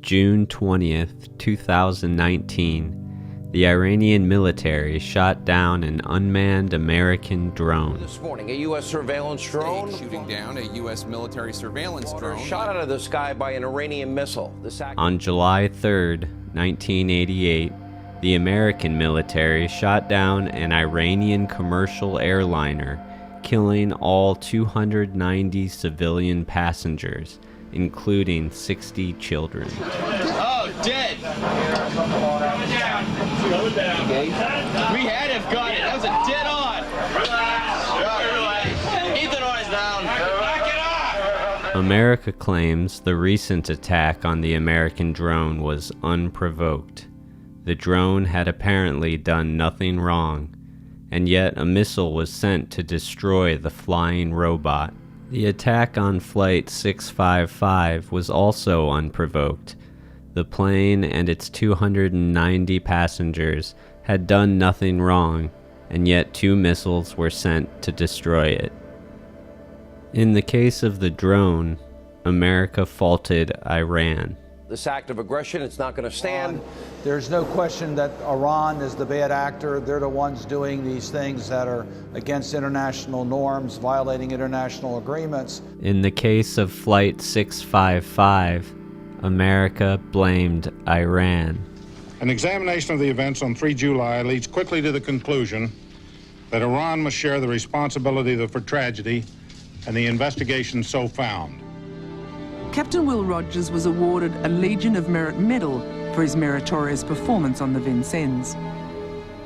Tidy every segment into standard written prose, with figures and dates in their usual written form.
June 20th, 2019, the Iranian military shot down an unmanned American drone. This morning, a U.S. surveillance drone shooting down a U.S. military surveillance drone shot out of the sky by an Iranian missile. On July 3rd, 1988, the American military shot down an Iranian commercial airliner, killing all 290 civilian passengers, including 60 children. Oh, dead! Slow down. We had him, got it. That was a dead on. Keep the noise down. Back it up! America claims the recent attack on the American drone was unprovoked. The drone had apparently done nothing wrong, and yet a missile was sent to destroy the flying robot. The attack on Flight 655 was also unprovoked. The plane and its 290 passengers had done nothing wrong, and yet 2 missiles were sent to destroy it. In the case of the drone, America faulted Iran. This act of aggression, it's not going to stand. There's no question that Iran is the bad actor. They're the ones doing these things that are against international norms, violating international agreements. In the case of Flight 655, America blamed Iran. An examination of the events on 3 July leads quickly to the conclusion that Iran must share the responsibility for tragedy and the investigation so found. Captain Will Rogers was awarded a Legion of Merit Medal for his meritorious performance on the Vincennes.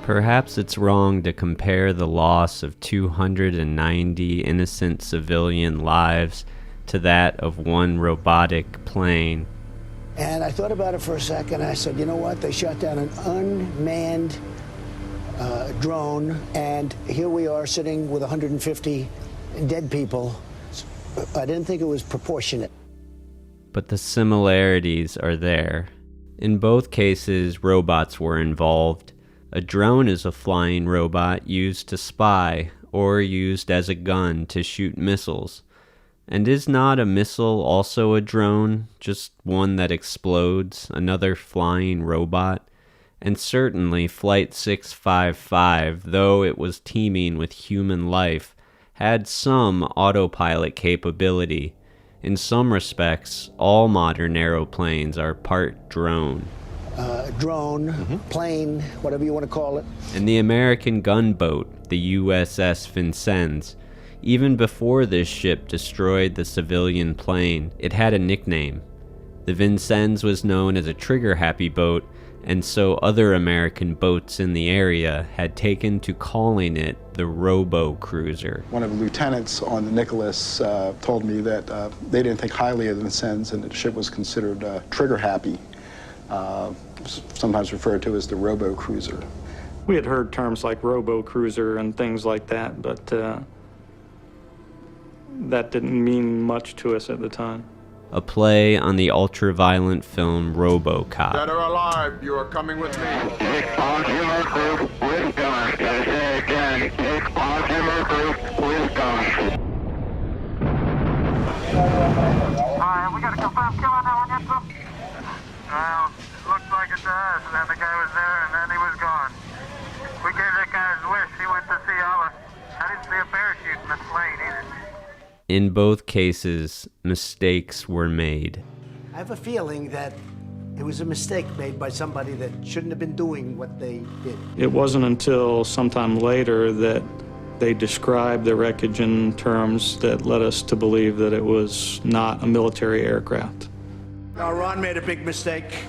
Perhaps it's wrong to compare the loss of 290 innocent civilian lives to that of one robotic plane. And I thought about it for a second. I said, you know what? They shot down an unmanned drone, and here we are sitting with 150 dead people. I didn't think it was proportionate. But the similarities are there. In both cases, robots were involved. A drone is a flying robot used to spy or used as a gun to shoot missiles. And is not a missile also a drone, just one that explodes, another flying robot? And certainly Flight 655, though it was teeming with human life, had some autopilot capability. In some respects, all modern aeroplanes are part drone. Plane, whatever you want to call it. And the American gunboat, the USS Vincennes, even before this ship destroyed the civilian plane, it had a nickname. The Vincennes was known as a trigger-happy boat, and so other American boats in the area had taken to calling it the robo-cruiser. One of the lieutenants on the Nicholas told me that they didn't think highly of the Vincennes and that the ship was considered trigger-happy, sometimes referred to as the robo-cruiser. We had heard terms like robo-cruiser and things like that, but that didn't mean much to us at the time. A play on the ultra-violent film RoboCop. Dead or alive, you are coming with me. Have we got a confirmed kill on that one yet, sir? Well, it looks like it's us, and then the guy was there, and then he was gone. We gave that guy his wish. He went to see Allah. I didn't see a parachute in the plane either. In both cases, mistakes were made. I have a feeling that it was a mistake made by somebody that shouldn't have been doing what they did. It wasn't until sometime later that they described the wreckage in terms that led us to believe that it was not a military aircraft. Iran made a big mistake.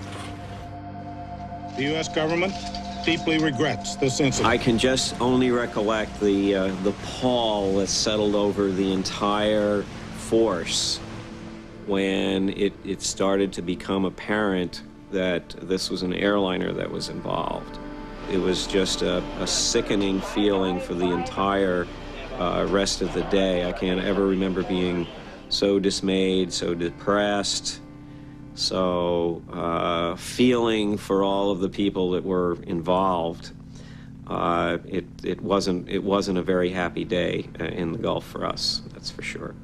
The U.S. government deeply regrets this incident. I can just only recollect the pall that settled over the entire force when it started to become apparent that this was an airliner that was involved. It was just a sickening feeling for the entire rest of the day. I can't ever remember being so dismayed, so depressed, so feeling for all of the people that were involved. It wasn't a very happy day in the Gulf for us, that's for sure.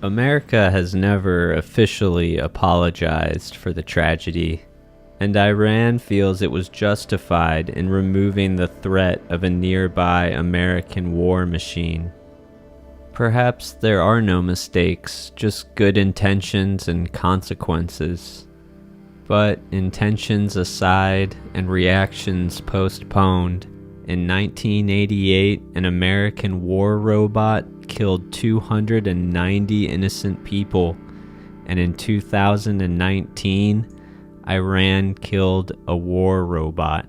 America has never officially apologized for the tragedy, and Iran feels it was justified in removing the threat of a nearby American war machine. Perhaps there are no mistakes, just good intentions and consequences. But intentions aside and reactions postponed, in 1988, an American war robot killed 290 innocent people, and in 2019, Iran killed a war robot.